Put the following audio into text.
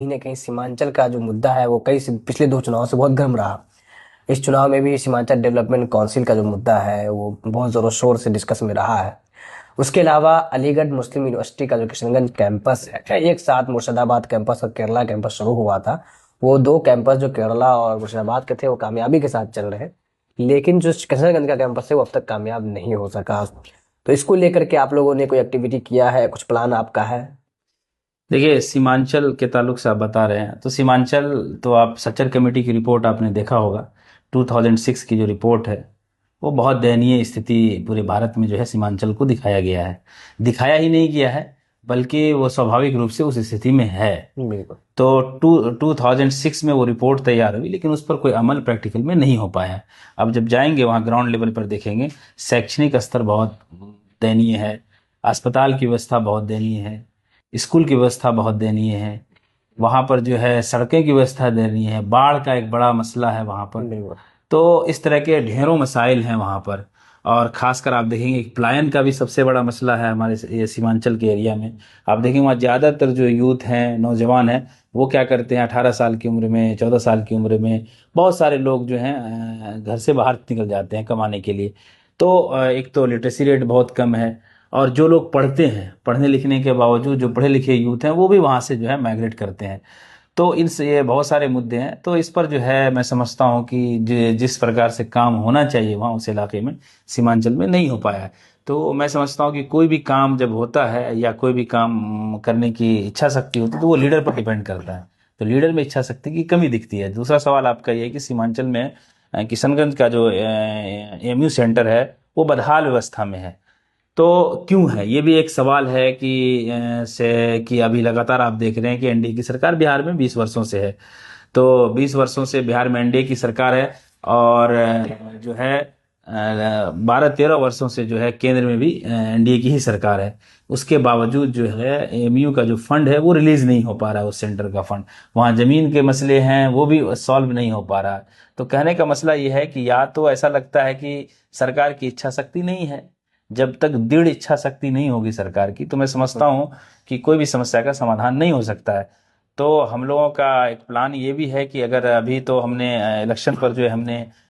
कहीं न कहीं सीमांचल का जो मुद्दा है वो पिछले 2 चुनाव से बहुत गर्म रहा। इस चुनाव में भी सीमांचल डेवलपमेंट काउंसिल का जो मुद्दा है वो बहुत ज़ोरों शोर से डिस्कस में रहा है। उसके अलावा अलीगढ़ मुस्लिम यूनिवर्सिटी का जो किशनगंज कैंपस है, एक साथ मुर्शिदाबाद कैंपस और केरला कैंपस शुरू हुआ था। वो 2 कैंपस जो केरला और मुर्शिदाबाद के थे वो कामयाबी के साथ चल रहे हैं। लेकिन जो किशनगंज का कैंपस है वो अब तक कामयाब नहीं हो सका। तो इसको लेकर के आप लोगों ने कोई एक्टिविटी किया है, कुछ प्लान आपका है? देखिए, सीमांचल के ताल्लुक से आप बता रहे हैं तो सीमांचल तो आप सच्चर कमेटी की रिपोर्ट आपने देखा होगा। 2006 की जो रिपोर्ट है वो बहुत दयनीय स्थिति पूरे भारत में जो है सीमांचल को दिखाया गया है। दिखाया ही नहीं गया है बल्कि वो स्वाभाविक रूप से उस स्थिति में है। बिल्कुल। तो 2006 में वो रिपोर्ट तैयार हुई लेकिन उस पर कोई अमल प्रैक्टिकल में नहीं हो पाया। अब जब जाएंगे वहाँ ग्राउंड लेवल पर देखेंगे, शैक्षणिक स्तर बहुत दयनीय है, अस्पताल की व्यवस्था बहुत दयनीय है, स्कूल की व्यवस्था बहुत दयनीय है, वहाँ पर जो है सड़कें की व्यवस्था दयनीय है, बाढ़ का एक बड़ा मसला है वहाँ पर। बिल्कुल। तो इस तरह के ढेरों मसाइल हैं वहाँ पर। और खासकर आप देखेंगे कि पलायन का भी सबसे बड़ा मसला है हमारे ये सीमांचल के एरिया में। आप देखेंगे वहाँ ज़्यादातर जो यूथ हैं, नौजवान हैं, वो क्या करते हैं, 18 साल की उम्र में, 14 साल की उम्र में बहुत सारे लोग जो हैं घर से बाहर निकल जाते हैं कमाने के लिए। तो एक तो लिटरेसी रेट बहुत कम है, और जो लोग पढ़ते हैं, पढ़ने लिखने के बावजूद जो पढ़े लिखे यूथ हैं वो भी वहाँ से जो है माइग्रेट करते हैं। तो इनसे ये बहुत सारे मुद्दे हैं। तो इस पर जो है मैं समझता हूँ कि जिस प्रकार से काम होना चाहिए वहाँ उस इलाके में, सीमांचल में नहीं हो पाया है। तो मैं समझता हूँ कि कोई भी काम जब होता है या कोई भी काम करने की इच्छा शक्ति होती है तो वो लीडर पर डिपेंड करता है। तो लीडर में इच्छा शक्ति की कमी दिखती है। दूसरा सवाल आपका ये है कि सीमांचल में किशनगंज का जो एमयू सेंटर है वो बदहाल व्यवस्था में है। तो क्यों है, ये भी एक सवाल है कि अभी लगातार आप देख रहे हैं कि एनडीए की सरकार बिहार में 20 वर्षों से है। तो 20 वर्षों से बिहार में एनडीए की सरकार है, और जो है 12-13 वर्षों से जो है केंद्र में भी एनडीए की ही सरकार है। उसके बावजूद जो है एमयू का जो फंड है वो रिलीज नहीं हो पा रहा है, उस सेंटर का फंड। वहाँ जमीन के मसले हैं वो भी सॉल्व नहीं हो पा रहा है। तो कहने का मसला ये है कि या तो ऐसा लगता है कि सरकार की इच्छा शक्ति नहीं है। जब तक दृढ़ इच्छा शक्ति नहीं होगी सरकार की तो मैं समझता हूँ कि कोई भी समस्या का समाधान नहीं हो सकता है। तो हम लोगों का एक प्लान ये भी है कि अगर अभी तो हमने इलेक्शन पर जो है हमने